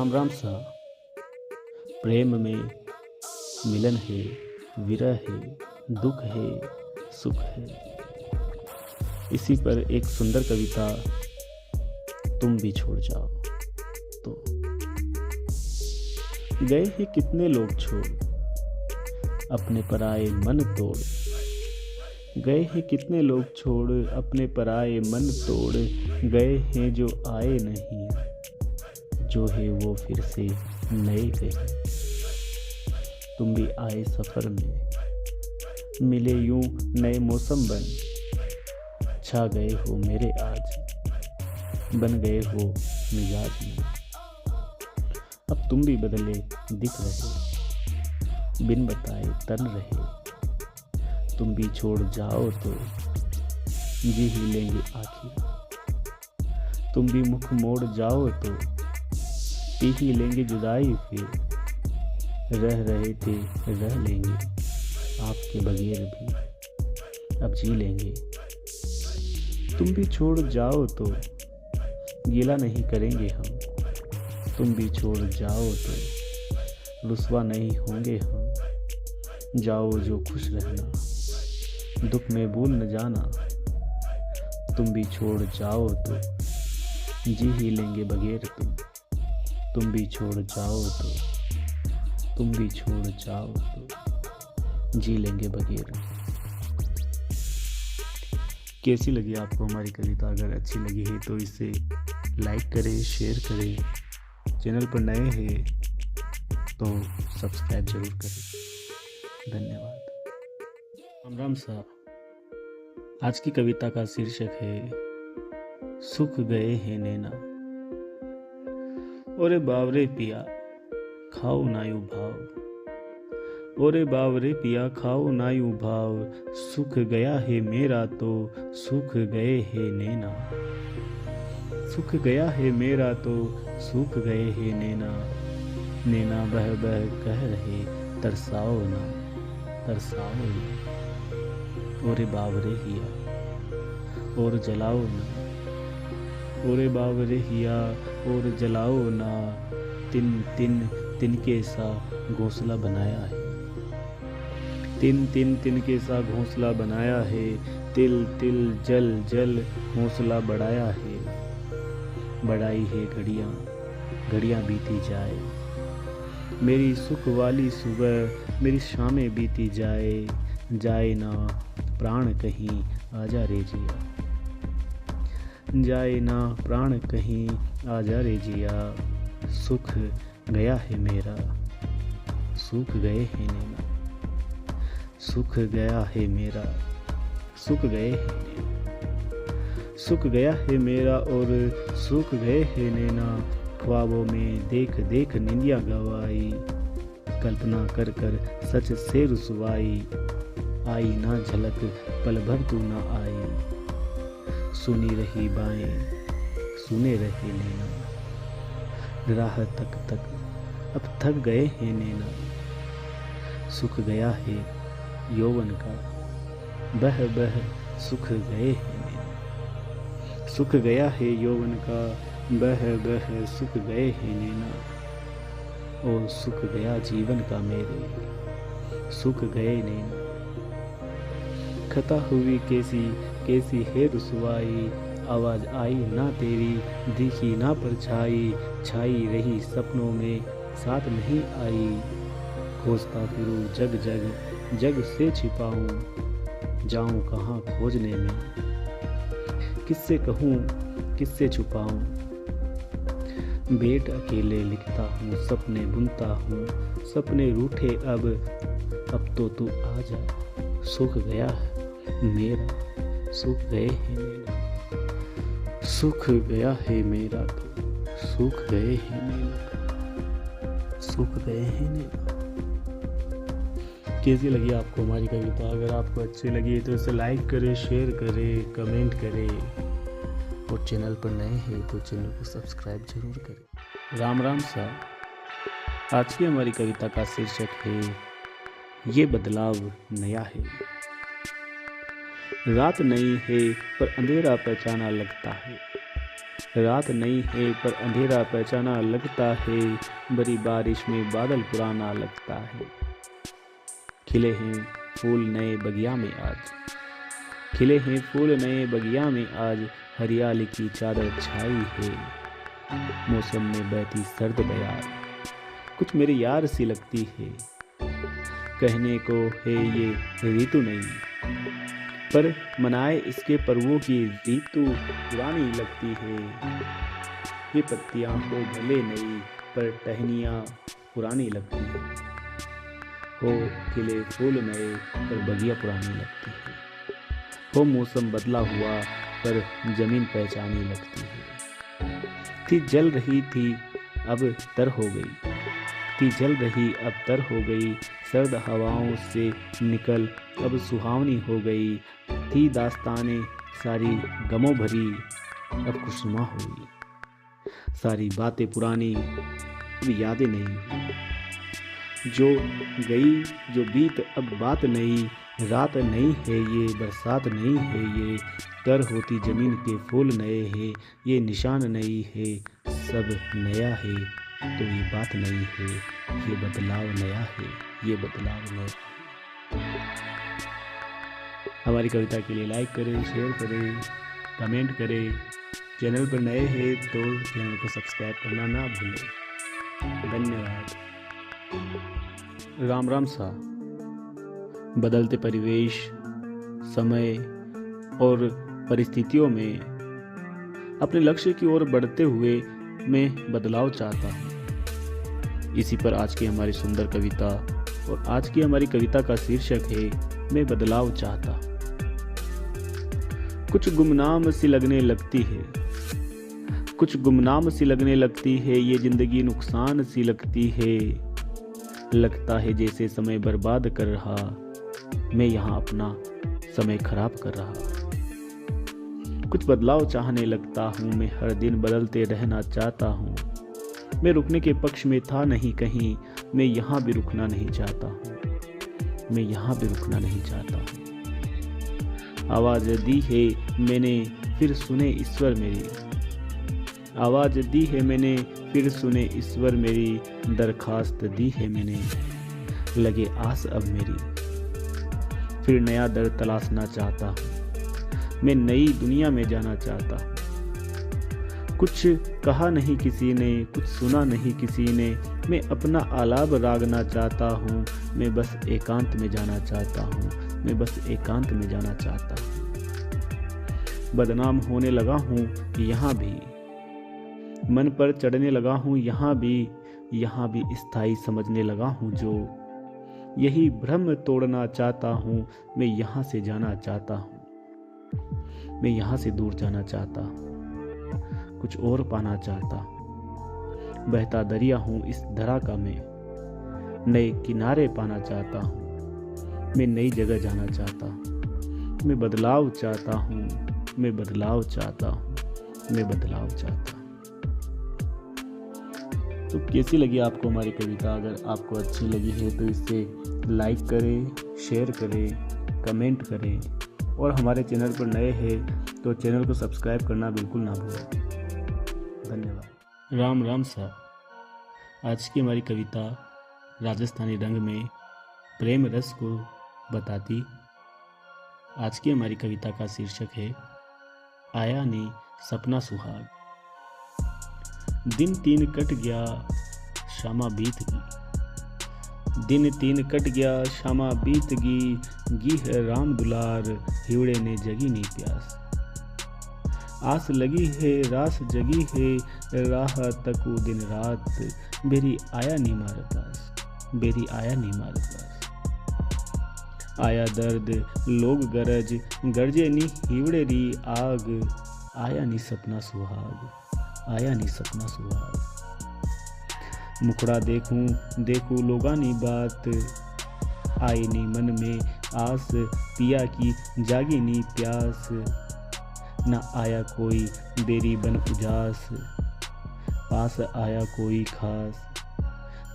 राम राम सा। प्रेम में मिलन है, विरह है, दुख है, सुख है। इसी पर एक सुंदर कविता तुम भी छोड़ जाओ। तो गए हैं कितने लोग छोड़, अपने पराए मन तोड़। गए हैं कितने लोग छोड़, अपने पराए मन तोड़। गए हैं जो आए नहीं, जो है वो फिर से नए गए। तुम भी आए सफर में, मिले यूं नए मौसम बन। छा गए हो मेरे आज, बन गए हो मिजाज में। अब तुम भी बदले दिख रहे, बिन बताए तन रहे। तुम भी छोड़ जाओ तो जी ही लेंगे आखिर। तुम भी मुख मोड़ जाओ तो पी ही लेंगे जुदाई फिर। रह रहे थे रह लेंगे, आपके बगैर भी अब जी लेंगे। तुम भी छोड़ जाओ तो गिला नहीं करेंगे हम। तुम भी छोड़ जाओ तो रुस्वा नहीं होंगे हम। जाओ जो खुश रहना, दुख में भूल न जाना। तुम भी छोड़ जाओ तो जी ही लेंगे बगैर तुम भी छोड़ जाओ तो, तुम भी छोड़ जाओ तो जी लेंगे बगैर। कैसी लगी आपको हमारी कविता? अगर अच्छी लगी है तो इसे लाइक करें, शेयर करें। चैनल पर नए हैं तो सब्सक्राइब जरूर करें। धन्यवाद। राम राम सा। आज की कविता का शीर्षक है सुख गए हैं नैना। ओरे बावरे पिया खाओ नायु भाव। ओरे बावरे पिया खाओ नायु भाव। सुख गया है मेरा तो सुख गए हैं नैना। सुख गया है मेरा तो सुख गए हैं नैना। नैना बह बह कह रहे तरसाओ ना, तरसाओ ना। ओरे बावरे हिया और जलाओ ना। ओरे बावरे हिया और जलाओ ना। तिन तिन तिनके सा घोंसला बनाया है। तिन तिन तिनके सा घोंसला बनाया है। तिल तिल जल जल घोंसला बढ़ाया है। बढ़ाई है घड़ियाँ, घड़ियाँ बीती जाए। मेरी सुख वाली सुबह मेरी शामें बीती जाए। जाए ना प्राण कहीं आजा रे जिया। जाए ना प्राण कहीं आजा रे जिया। सुख गया है मेरा, सुख गए हैं नैना। सुख गया है मेरा, सुख गए हैं नैना। सुख गया है मेरा और सुख गए हैं नैना। ख्वाबों में देख देख निंदिया गवाई। कल्पना कर कर सच से रुसवाई। आई ना झलक पल भर तू ना आई। सुनी रही बाएं सुने रहे नैना। राह तक तक अब थक गए हैं नैना। सुख गया है यौवन का बह बह सुख गए हैं नैना। सुख गया है यौवन का बह बह सुख गए हैं नैना। और सुख गया जीवन का मेरे सुख गए नैना। खता हुई कैसी कैसी है रुसवाई। आवाज आई ना तेरी, दिखी ना परछाई। छाई रही सपनों में साथ नहीं आई। खोजता फिरूं जग जग जग से छिपाऊं। जाऊं कहाँ खोजने में, किससे कहूँ किससे छुपाऊं। बेट अकेले लिखता हूँ, सपने बुनता हूँ। सपने रूठे अब तो तू आ जा। सुख गया है मेरा, सुख गए हैं मेरा। सुख गया है मेरा तो सुख गए हैं मेरा। सुख गए हैं मेरा। कैसी लगी आपको हमारी कविता? अगर आपको अच्छी लगी तो इसे लाइक करें, शेयर करें, कमेंट करें। और चैनल पर नए हैं तो चैनल को सब्सक्राइब जरूर करें। राम राम सा। आज की हमारी कविता का शीर्षक है ये बदलाव नया है। रात नई है पर अंधेरा पहचाना लगता है। रात नई है पर अंधेरा पहचाना लगता है, बड़ी बारिश में बादल पुराना लगता है। खिले हैं फूल नए बगिया में आज, खिले हैं फूल नए बगिया में आज, हरियाली की चादर छाई है। मौसम में बहती सर्द बयार कुछ मेरी यार सी लगती है। कहने को है ये ऋतु नहीं, पर मनाए इसके पर्वों की ऋतु पुरानी लगती है। ये पत्तियां हो भले नई पर टहनियां पुरानी लगती है। हो खिले फूल नए पर बगिया पुरानी लगती है। हो मौसम बदला हुआ पर जमीन पहचानी लगती है। थी जल रही थी अब तर हो गई, थी जल रही अब तर हो गई, सर्द हवाओं से निकल अब सुहावनी हो गई। थी दास्तानें सारी गमों भरी अब खुशनुमा हो गई। सारी बातें पुरानी अब यादें नहीं हुई। जो गई जो बीत अब बात नहीं, रात नहीं है ये बरसात नहीं है ये, तर होती जमीन के फूल नए हैं, ये निशान नहीं है सब नया है। तो ये बात नहीं है, ये बदलाव नया है, ये बदलाव नया है। हमारी कविता के लिए लाइक करें, शेयर करें, कमेंट करें। चैनल पर नए हैं तो चैनल को सब्सक्राइब करना ना भूलें। धन्यवाद। राम राम सा। बदलते परिवेश, समय और परिस्थितियों में अपने लक्ष्य की ओर बढ़ते हुए मैं बदलाव चाहता हूँ। इसी पर आज की हमारी सुंदर कविता, और आज की हमारी कविता का शीर्षक है मैं बदलाव चाहता। कुछ गुमनाम सी लगने लगती है, कुछ गुमनाम सी लगने लगती है, ये जिंदगी नुकसान सी लगती है। लगता है जैसे समय बर्बाद कर रहा, मैं यहाँ अपना समय खराब कर रहा। कुछ बदलाव चाहने लगता हूँ, मैं हर दिन बदलते रहना चाहता हूँ। मैं रुकने के पक्ष में था नहीं कहीं, मैं यहाँ भी रुकना नहीं चाहता हूँ, मैं यहाँ भी रुकना नहीं चाहता हूँ। आवाज़ दी है मैंने फिर सुने ईश्वर मेरी, आवाज़ दी है मैंने फिर सुने ईश्वर मेरी, दरखास्त दी है मैंने लगे आस अब मेरी। फिर नया दर तलाशना चाहता हूँ, मैं नई दुनिया में जाना चाहता हूँ। कुछ कहा नहीं किसी ने, कुछ सुना नहीं किसी ने, मैं अपना आलाप रागना चाहता हूँ। मैं बस एकांत में जाना चाहता हूँ, मैं बस एकांत में जाना चाहता हूँ। बदनाम होने लगा हूँ यहाँ भी, मन पर चढ़ने लगा हूँ यहाँ भी स्थायी समझने लगा हूँ जो। यही भ्रम तोड़ना चाहता हूँ, मैं यहाँ से जाना चाहता हूँ, मैं यहाँ से दूर जाना चाहता हूँ, कुछ और पाना चाहता हूँ। बहता दरिया हूँ इस धरा का मैं, नए किनारे पाना चाहता हूँ। मैं नई जगह जाना चाहता हूँ, मैं बदलाव चाहता हूँ, मैं बदलाव चाहता हूँ, मैं बदलाव चाहता हूँ। तो कैसी लगी आपको हमारी कविता? अगर आपको अच्छी लगी है तो इसे लाइक करें, शेयर करें, कमेंट करें, और हमारे चैनल पर नए हैं तो चैनल को सब्सक्राइब करना बिल्कुल ना भूलें। धन्यवाद। राम राम सा। आज की हमारी कविता राजस्थानी रंग में प्रेम रस को बताती। आज की हमारी कविता का शीर्षक है आया नी सपना सुहाग। दिन 3 कट गया शामा बीत गई, दिन 3 कट गया शामा बीत गई है राम दुलार, हिवड़े ने जगी नी प्यास। आस लगी है रास जगी है, राह तकू दिन रात, बेरी आया नी मारे पास, बेरी आया नी मारे पास। आया दर्द लोग गरज, गरजे नी हिवड़े री आग, आया नी सपना सुहाग, आया नी सपना सुहाग। मुखड़ा देखूं देखूं लोगानी बात, आई नी मन में आस, पिया की जागी नी प्यास। न आया कोई बेरी बन उजास, पास आया कोई खास।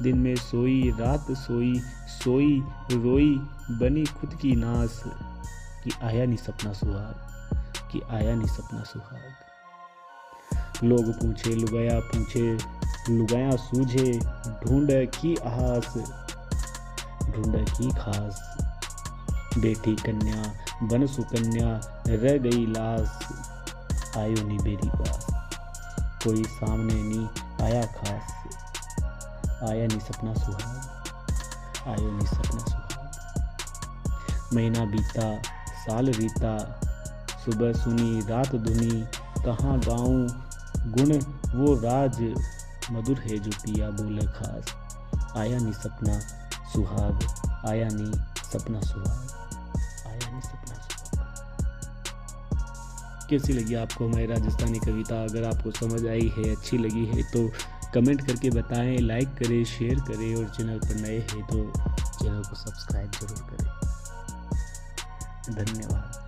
दिन में सोई रात सोई, सोई रोई बनी खुद की नास, कि आया नी सपना सुहाग, कि आया नी सपना सुहाग। लोग पूछे लुगाया पूछे, लुगाया सूझे, ढूंढ की आस, ढूंढ की खास। बेटी कन्या बन सुकन्या, रह गई लाश, आयो नी बेरी पास। कोई सामने नी आया खास, आया नी सपना सुहाग, आयो नी सपना सुहाग। महीना बीता साल रीता, सुबह सुनी रात धुनी, कहाँ गाऊं गुण वो राज, मधुर है जो पिया बोले खास। आया नी सपना सुहाग, आया नी सपना सुहाग, आया नी सपना सुहाग। कैसी लगी आपको हमारी राजस्थानी कविता? अगर आपको समझ आई है, अच्छी लगी है तो कमेंट करके बताएं, लाइक करें, शेयर करें और चैनल पर नए हैं तो चैनल को सब्सक्राइब जरूर करें। धन्यवाद।